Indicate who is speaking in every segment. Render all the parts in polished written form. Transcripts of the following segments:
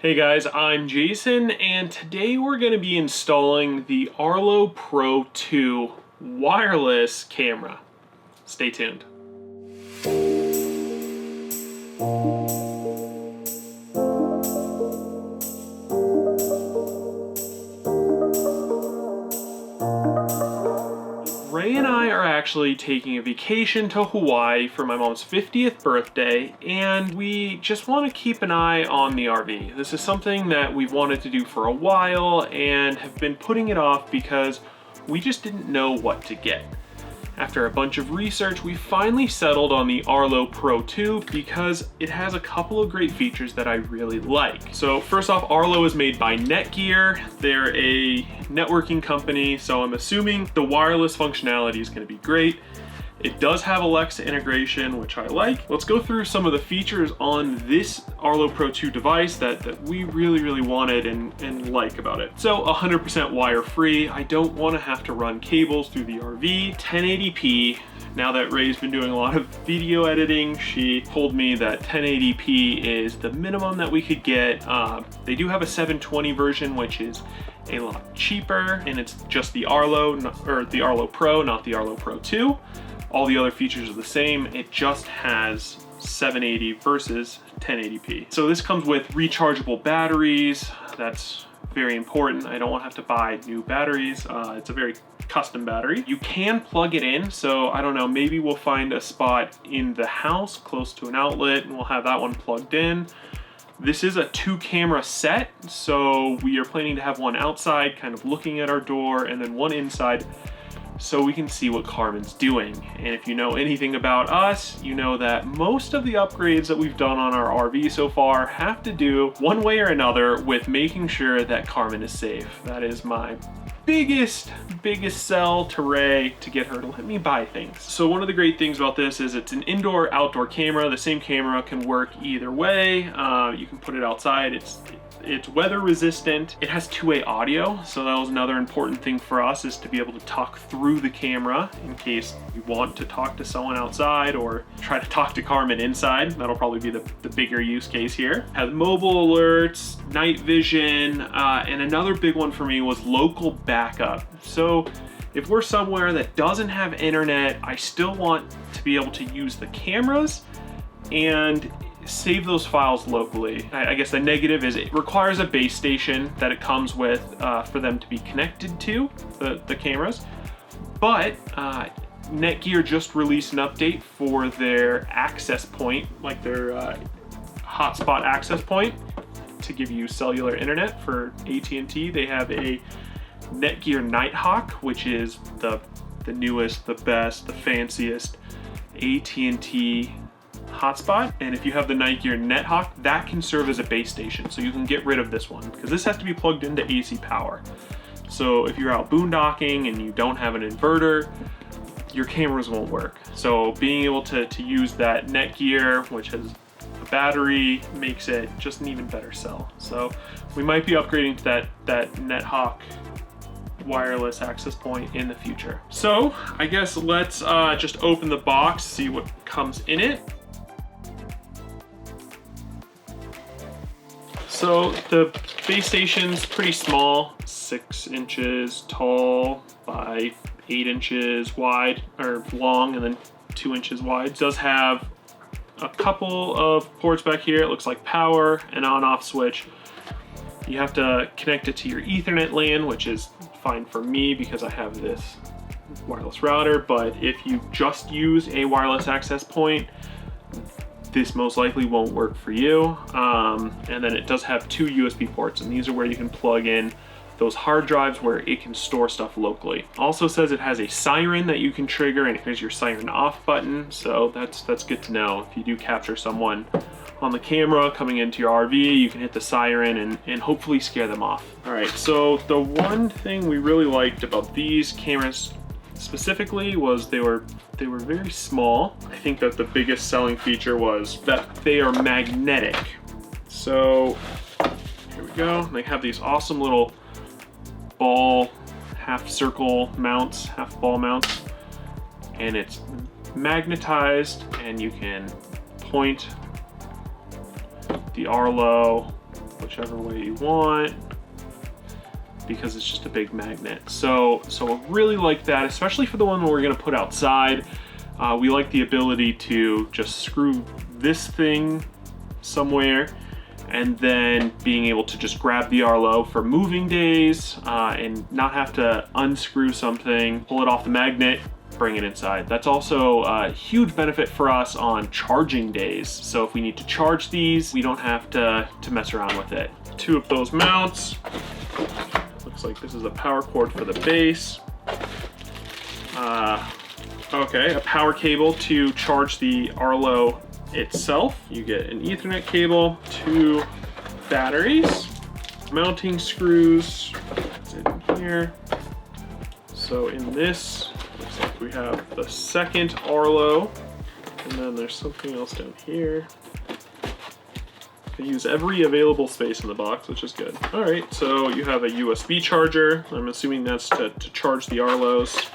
Speaker 1: Hey guys, I'm Jason, and today we're going to be installing the Arlo Pro 2 wireless camera. Stay tuned. Ray and I are actually taking a vacation to Hawaii for my mom's 50th birthday, and we just want to keep an eye on the RV. This is something that we've wanted to do for a while and have been putting it off because we just didn't know what to get. After a bunch of research, we finally settled on the Arlo Pro 2 because it has a couple of great features that I really like. So first off, Arlo is made by Netgear. They're a networking company, so I'm assuming the wireless functionality is going to be great. It does have Alexa integration, which I like. Let's go through some of the features on this Arlo Pro 2 device that we really wanted and like about it. So 100% wire-free. I don't want to have to run cables through the RV. 1080p. Now that Ray's been doing a lot of video editing, she told me that 1080p is the minimum that we could get. They do have a 720 version, which is a lot cheaper, and it's just the Arlo, or the Arlo Pro, not the Arlo Pro 2. All the other features are the same. It just has 780 versus 1080p. So this comes with rechargeable batteries. That's very important. I don't want to have to buy new batteries. It's a very custom battery. You can plug it in. So I don't know, maybe we'll find a spot in the house close to an outlet and we'll have that one plugged in. This is a 2-camera set. So we are planning to have one outside kind of looking at our door and then one inside, so we can see what Carmen's doing. And if you know anything about us, you know that most of the upgrades that we've done on our RV so far have to do one way or another with making sure that Carmen is safe. That is my biggest sell to Ray, to get her to let me buy things. So one of the great things about this is it's an indoor-outdoor camera. The same camera can work either way. You can put it outside. It's weather resistant. It has two-way audio, so that was another important thing for us, is to be able to talk through the camera in case you want to talk to someone outside or try to talk to Carmen inside. That'll probably be the bigger use case here. It has mobile alerts, night vision, and another big one for me was local backup. So if we're somewhere that doesn't have internet, I still want to be able to use the cameras and save those files locally. I guess the negative is it requires a base station that it comes with for them to be connected to, the cameras. But Netgear just released an update for their access point, like their hotspot access point to give you cellular internet for AT&T. They have a Netgear Nighthawk, which is the newest, the best, the fanciest AT&T hotspot. And if you have the Netgear Nighthawk, that can serve as a base station, so you can get rid of this one because this has to be plugged into AC power. So if you're out boondocking and you don't have an inverter, your cameras won't work. So being able to use that Netgear, which has a battery, makes it just an even better sell. So we might be upgrading to that Nighthawk wireless access point in the future. So I guess let's just open the box, see what comes in it. So the base station's pretty small, 6 inches tall by 8 inches wide, or long, and then 2 inches wide. It does have a couple of ports back here. It looks like power, an on-off switch. You have to connect it to your Ethernet LAN, which is fine for me because I have this wireless router, but if you just use a wireless access point, this most likely won't work for you. And then it does have 2 USB ports, and these are where you can plug in those hard drives where it can store stuff locally. Also says it has a siren that you can trigger, and here's your siren off button, so that's good to know. If you do capture someone on the camera coming into your RV, you can hit the siren and hopefully scare them off. All right, so the one thing we really liked about these cameras specifically was they were very small. I think that the biggest selling feature was that they are magnetic. So here we go. They have these awesome little ball, half circle mounts, half ball mounts, and it's magnetized, and you can point the Arlo whichever way you want, because it's just a big magnet. So I really like that, especially for the one we're gonna put outside. We like the ability to just screw this thing somewhere and then being able to just grab the Arlo for moving days and not have to unscrew something, pull it off the magnet, bring it inside. That's also a huge benefit for us on charging days. So if we need to charge these, we don't have to mess around with it. 2 of those mounts. Looks like this is a power cord for the base. Okay, a power cable to charge the Arlo itself. You get an Ethernet cable, 2 batteries, mounting screws, that's in here. So in this, looks like we have the second Arlo, and then there's something else down here. They use every available space in the box, which is good. All right, so you have a USB charger. I'm assuming that's to charge the Arlos.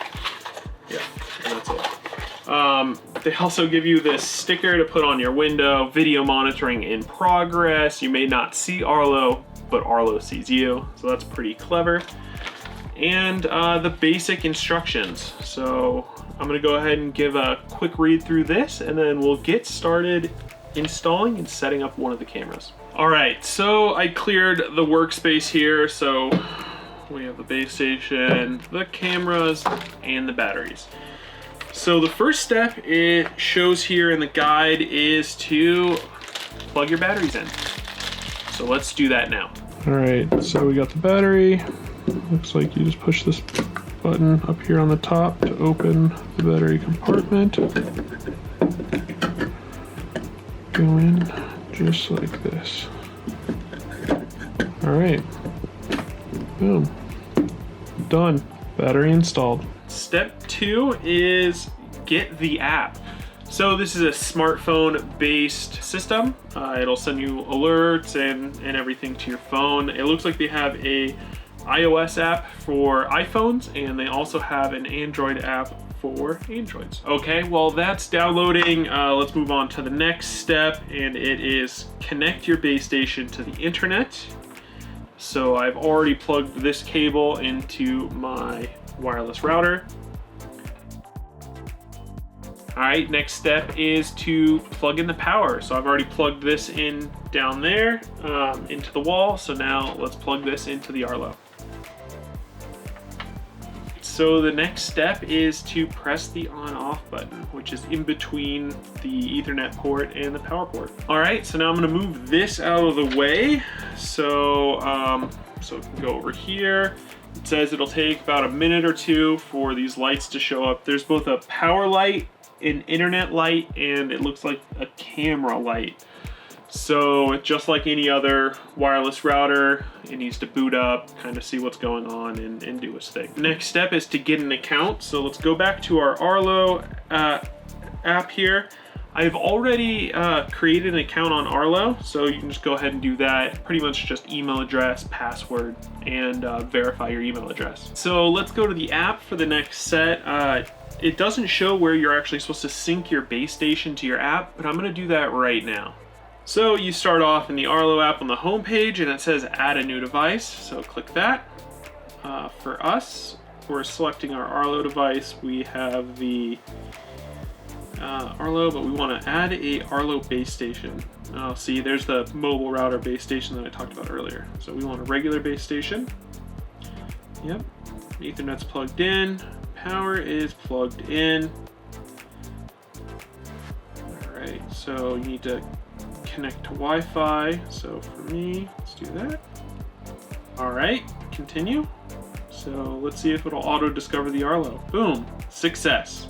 Speaker 1: Yeah, and that's it. They also give you this sticker to put on your window, video monitoring in progress. You may not see Arlo, but Arlo sees you, so that's pretty clever. And the basic instructions. So I'm gonna go ahead and give a quick read through this, and then we'll get started installing and setting up one of the cameras. All right, so I cleared the workspace here. So we have the base station, the cameras, and the batteries. So the first step it shows here in the guide is to plug your batteries in. So let's do that now.
Speaker 2: All right, so we got the battery. Looks like you just push this button up here on the top to open the battery compartment. Go in just like this. All right, boom, done, battery installed.
Speaker 1: Step 2 is get the app. So this is a smartphone based system. It'll send you alerts and everything to your phone. It looks like they have a iOS app for iPhones, and they also have an Android app for Androids. Okay, well that's downloading. Let's move on to the next step, and it is connect your base station to the internet. So I've already plugged this cable into my wireless router. All right, next step is to plug in the power. So I've already plugged this in down there into the wall. So now let's plug this into the Arlo. So the next step is to press the on-off button, which is in between the Ethernet port and the power port. All right, so now I'm gonna move this out of the way. So, so we can go over here. It says it'll take about a minute or 2 for these lights to show up. There's both a power light, an internet light, and it looks like a camera light. So just like any other wireless router, it needs to boot up, kind of see what's going on and do its thing. Next step is to get an account. So let's go back to our Arlo app here. I've already created an account on Arlo, so you can just go ahead and do that. Pretty much just email address, password, and verify your email address. So let's go to the app for the next set. It doesn't show where you're actually supposed to sync your base station to your app, but I'm gonna do that right now. So you start off in the Arlo app on the home page, and it says add a new device. So click that. For us, we're selecting our Arlo device. We have the Arlo, but we want to add a Arlo base station. See, there's the mobile router base station that I talked about earlier. So we want a regular base station. Yep, Ethernet's plugged in, power is plugged in. All right, so you need to connect to Wi-Fi. So for me, let's do that. All right, continue. So let's see if it'll auto discover the Arlo. Boom, success.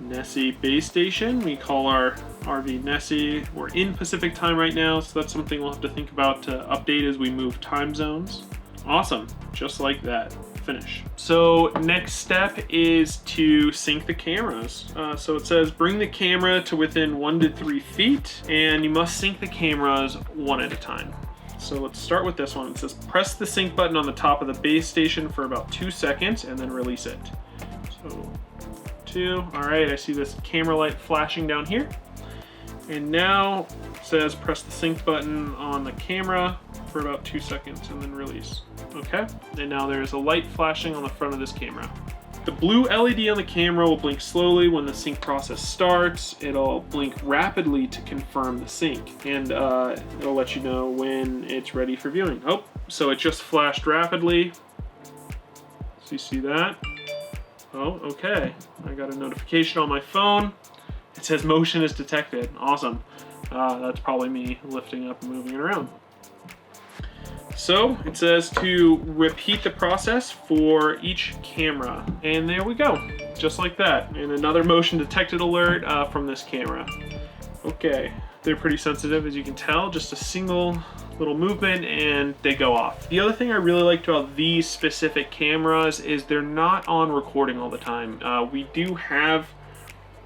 Speaker 1: Nessie base station, we call our RV Nessie. We're in Pacific time right now, so that's something we'll have to think about to update as we move time zones. Awesome, just like that. Finish. So next step is to sync the cameras. So it says bring the camera to within 1 to 3 feet, and you must sync the cameras one at a time. So let's start with this one. It says press the sync button on the top of the base station for about 2 seconds and then release it. So 2, all right, I see this camera light flashing down here. And now it says press the sync button on the camera for about 2 seconds and then release. Okay, and now there's a light flashing on the front of this camera. The blue LED on the camera will blink slowly when the sync process starts. It'll blink rapidly to confirm the sync, and it'll let you know when it's ready for viewing. Oh, so it just flashed rapidly. So you see that? Oh, okay. I got a notification on my phone. It says motion is detected. Awesome. That's probably me lifting up and moving it around. So it says to repeat the process for each camera. And there we go, just like that. And another motion detected alert from this camera. Okay, they're pretty sensitive, as you can tell. Just a single little movement and they go off. The other thing I really liked about these specific cameras is they're not on recording all the time. We do have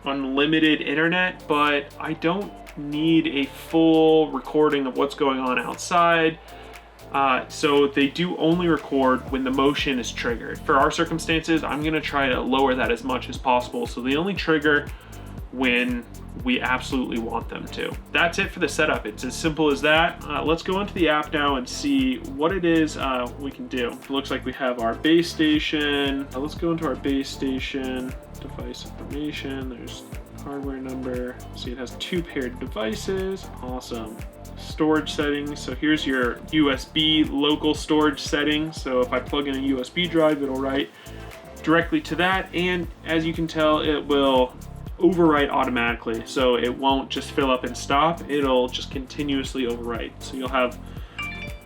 Speaker 1: unlimited internet, but I don't need a full recording of what's going on outside. So they do only record when the motion is triggered. For our circumstances, I'm gonna try to lower that as much as possible, so they only trigger when we absolutely want them to. That's it for the setup. It's as simple as that. Let's go into the app now and see what it is we can do. It looks like we have our base station. Let's go into our base station, device information. There's hardware number. See, it has 2 paired devices. Awesome. Storage settings. So here's your USB local storage settings. So if I plug in a USB drive, it'll write directly to that. And as you can tell, it will overwrite automatically. So it won't just fill up and stop. It'll just continuously overwrite. So you'll have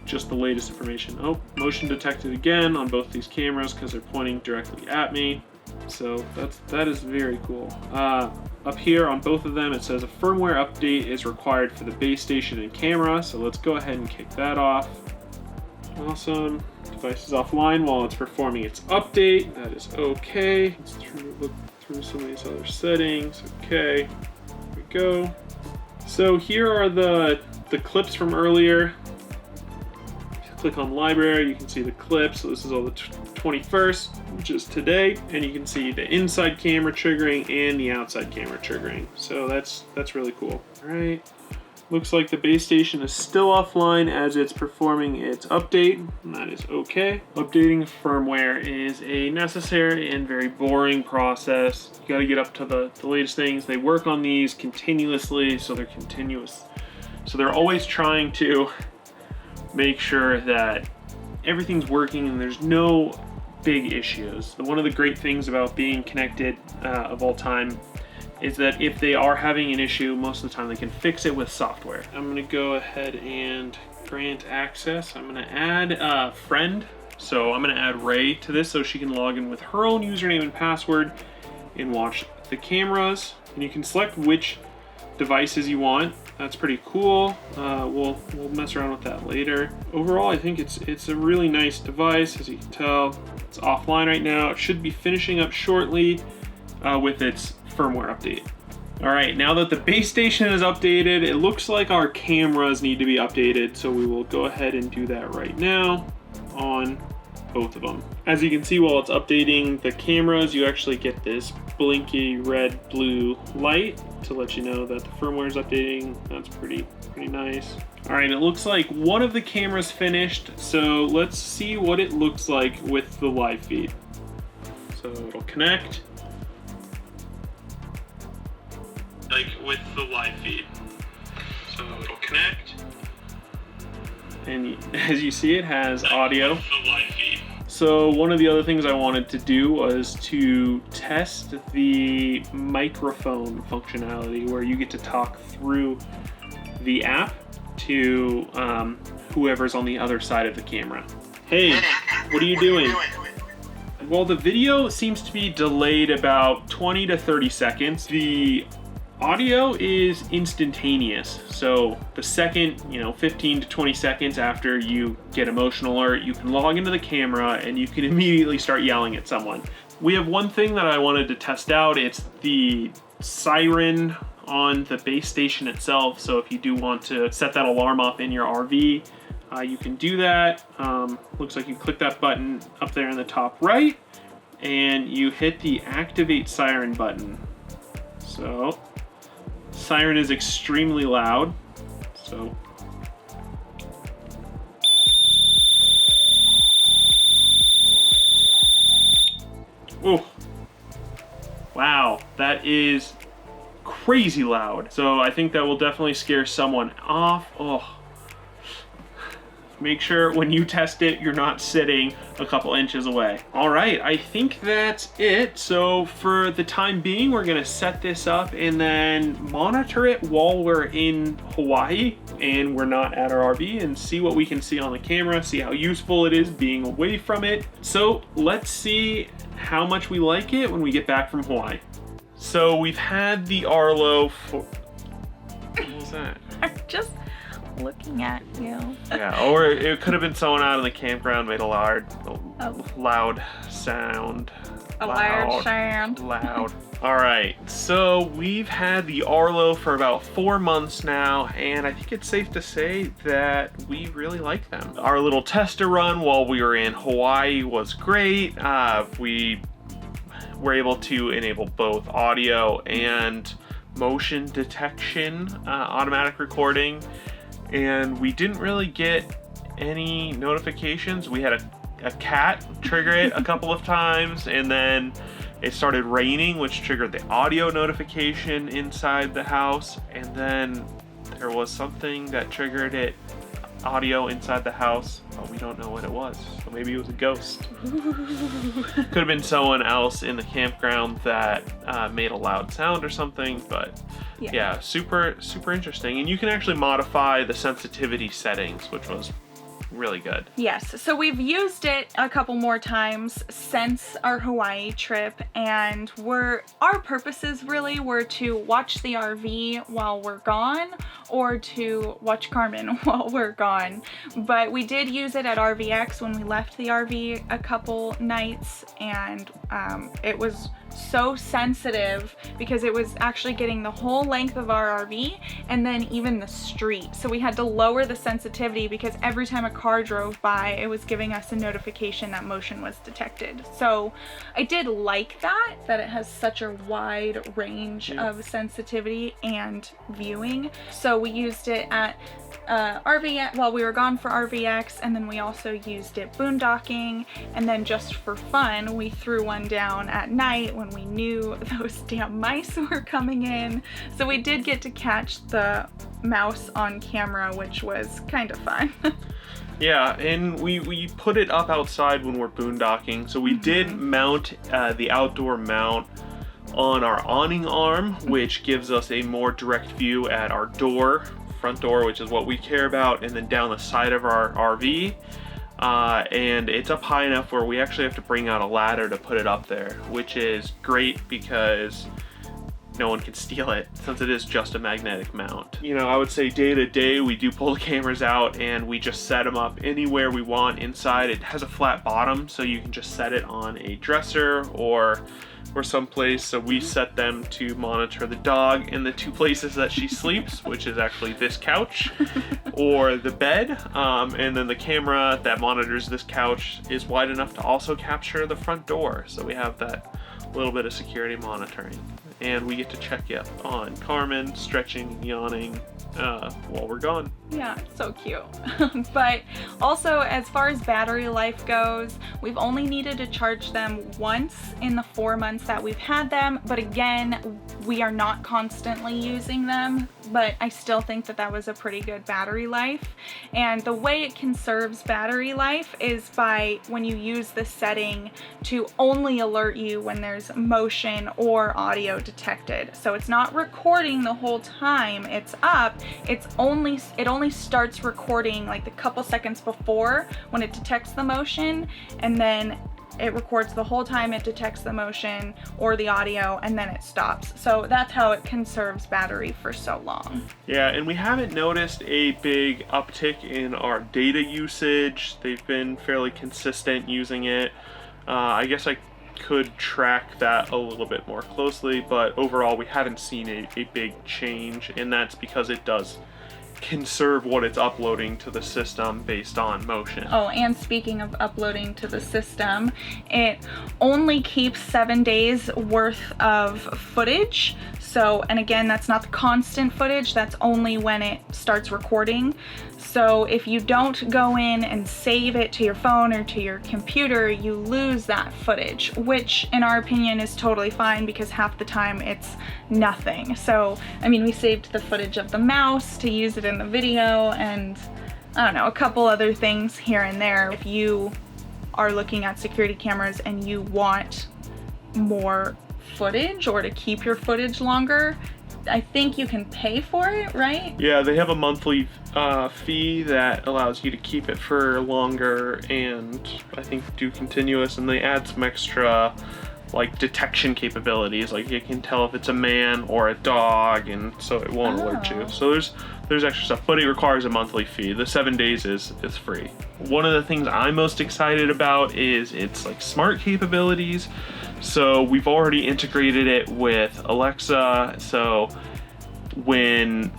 Speaker 1: just the latest information. Oh, motion detected again on both these cameras because they're pointing directly at me. So that is very cool. Up here on both of them, it says a firmware update is required for the base station and camera. So let's go ahead and kick that off. Awesome. Device is offline while it's performing its update. That is okay. Let's look through some of these other settings. Okay, here we go. So here are the clips from earlier. Click on library, you can see the clips. So this is all the 21st, which is today, and you can see the inside camera triggering and the outside camera triggering. So that's really cool. All right, looks like the base station is still offline as it's performing its update, and that is okay. Updating firmware is a necessary and very boring process. You got to get up to the latest things. They work on these continuously, so they're continuous. So they're always trying to make sure that everything's working and there's no big issues. One of the great things about being connected of all time is that if they are having an issue, most of the time they can fix it with software. I'm gonna go ahead and grant access. I'm gonna add a friend. So I'm gonna add Ray to this so she can log in with her own username and password and watch the cameras. And you can select which devices you want. That's pretty cool. We'll mess around with that later. Overall, I think it's a really nice device. As you can tell, it's offline right now. It should be finishing up shortly with its firmware update. All right, now that the base station is updated, it looks like our cameras need to be updated. So we will go ahead and do that right now on both of them. As you can see, while it's updating the cameras, you actually get this blinky red blue light to let you know that the firmware is updating. That's pretty nice. All right, it looks like one of the cameras finished, so let's see what it looks like with the live feed. So it'll connect. Like with the live feed. So it'll connect. And as you see, it has audio. With the live feed. So one of the other things I wanted to do was to test the microphone functionality where you get to talk through the app to whoever's on the other side of the camera. Hey, what are you doing? Well, the video seems to be delayed about 20 to 30 seconds. The audio is instantaneous. So the second, 15 to 20 seconds after you get a motion alert, you can log into the camera and you can immediately start yelling at someone. We have one thing that I wanted to test out. It's the siren on the base station itself. So if you do want to set that alarm up in your RV, you can do that. Looks like you click that button up there in the top right and you hit the activate siren button. So siren is extremely loud, so. Ooh. Wow, that is crazy loud. So I think that will definitely scare someone off. Oh. Make sure when you test it, you're not sitting a couple inches away. All right, I think that's it. So for the time being, we're gonna set this up and then monitor it while we're in Hawaii and we're not at our RV, and see what we can see on the camera, see how useful it is being away from it. So let's see how much we like it when we get back from Hawaii. So we've had the Arlo for, what was that?
Speaker 3: I'm just looking at you.
Speaker 1: Yeah, or it could have been someone out in the campground made a loud sound.
Speaker 3: Loud sound.
Speaker 1: Loud. All right, so we've had the Arlo for about 4 months now, and I think it's safe to say that we really like them. Our little tester run while we were in Hawaii was great. We were able to enable both audio and motion detection, automatic recording, and we didn't really get any notifications. We had a cat trigger it a couple of times, and then it started raining, which triggered the audio notification inside the house, and then there was something that triggered it audio inside the house, but we don't know what it was. So maybe it was a ghost. Could have been someone else in the campground that made a loud sound or something, but yeah, super interesting. And you can actually modify the sensitivity settings, which was really good.
Speaker 3: Yes, so we've used it a couple more times since our Hawaii trip, and our purposes really were to watch the RV while we're gone, or to watch Carmen while we're gone. But we did use it at RVX when we left the RV a couple nights, and it was so sensitive because it was actually getting the whole length of our RV and then even the street. So we had to lower the sensitivity because every time a car drove by, it was giving us a notification that motion was detected. So I did like that it has such a wide range of sensitivity and viewing. So we used it at RVX while we were gone for RVX, and then we also used it boondocking, and then just for fun we threw one down at night when we knew those damn mice were coming in. So we did get to catch the mouse on camera, which was kind of fun.
Speaker 1: Yeah, and we put it up outside when we're boondocking, so we did mount the outdoor mount on our awning arm, which gives us a more direct view at our front door, which is what we care about, and then down the side of our RV. And it's up high enough where we actually have to bring out a ladder to put it up there, which is great because no one can steal it since it is just a magnetic mount. You know, I would say day to day we do pull the cameras out and we just set them up anywhere we want inside. It has a flat bottom, so you can just set it on a dresser or someplace. So we set them to monitor the dog in the two places that she sleeps, which is actually this couch or the bed. And then the camera that monitors this couch is wide enough to also capture the front door. So we have that little bit of security monitoring. And we get to check up on Carmen, stretching, yawning, while we're gone.
Speaker 3: Yeah, so cute. But also, as far as battery life goes, we've only needed to charge them once in the 4 months that we've had them. But again, we are not constantly using them, but I still think that was a pretty good battery life. And the way it conserves battery life is by when you use the setting to only alert you when there's motion or audio detected. So it's not recording the whole time it's up. It only starts recording like the couple seconds before when it detects the motion, and then it records the whole time it detects the motion or the audio, and then it stops. So that's how it conserves battery for so long.
Speaker 1: Yeah, and we haven't noticed a big uptick in our data usage. They've been fairly consistent using it. I guess I could track that a little bit more closely, but overall we haven't seen a big change, and that's because it does conserve what it's uploading to the system based on motion.
Speaker 3: Oh, and speaking of uploading to the system, it only keeps 7 days worth of footage. So, and again, that's not the constant footage, that's only when it starts recording. So if you don't go in and save it to your phone or to your computer, you lose that footage, which in our opinion is totally fine because half the time it's nothing. So, I mean, we saved the footage of the mouse to use it in the video and I don't know, a couple other things here and there. If you are looking at security cameras and you want more footage or to keep your footage longer, I think you can pay for it, right?
Speaker 1: Yeah, they have a monthly fee that allows you to keep it for longer and I think do continuous, and they add some extra like detection capabilities, like you can tell if it's a man or a dog, and so it won't alert you. So there's extra stuff, but it requires a monthly fee. The 7 days is free. One of the things I'm most excited about is its like smart capabilities. So we've already integrated it with Alexa. So when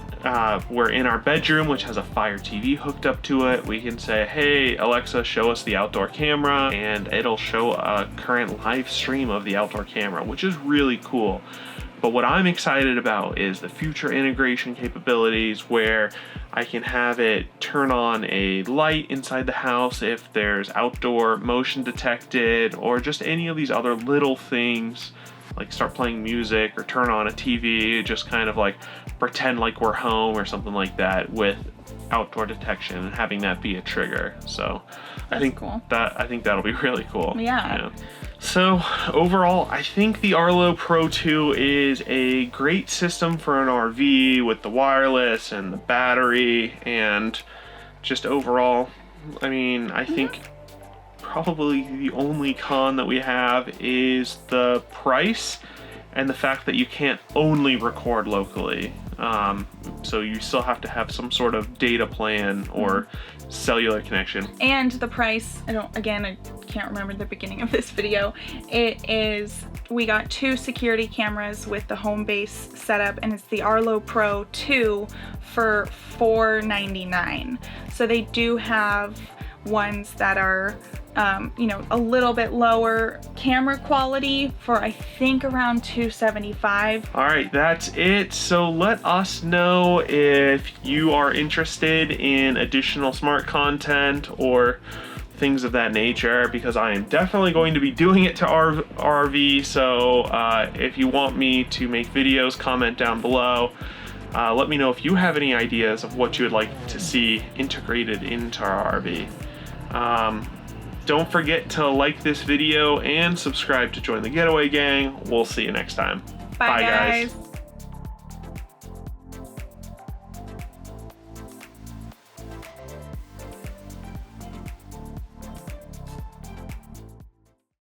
Speaker 1: we're in our bedroom, which has a Fire TV hooked up to it, we can say, hey Alexa, show us the outdoor camera, and it'll show a current live stream of the outdoor camera, which is really cool. But what I'm excited about is the future integration capabilities where I can have it turn on a light inside the house if there's outdoor motion detected, or just any of these other little things, like start playing music or turn on a TV, just kind of like pretend like we're home or something like that with outdoor detection and having that be a trigger. So I think
Speaker 3: cool.
Speaker 1: I think that'll be really cool.
Speaker 3: Yeah.
Speaker 1: So overall, I think the Arlo Pro 2 is a great system for an RV with the wireless and the battery, and just overall, I mean, I think probably the only con that we have is the price and the fact that you can't only record locally. So you still have to have some sort of data plan or cellular connection.
Speaker 3: And the price, I can't remember the beginning of this video. We got 2 security cameras with the home base setup, and it's the Arlo Pro 2 for $499. So they do have ones that are a little bit lower camera quality for I think around $275.
Speaker 1: All right, that's it. So let us know if you are interested in additional smart content or things of that nature, because I am definitely going to be doing it to our RV. So if you want me to make videos, comment down below. Let me know if you have any ideas of what you would like to see integrated into our RV. Don't forget to like this video and subscribe to join the Getaway gang. We'll see you next time.
Speaker 3: Bye guys.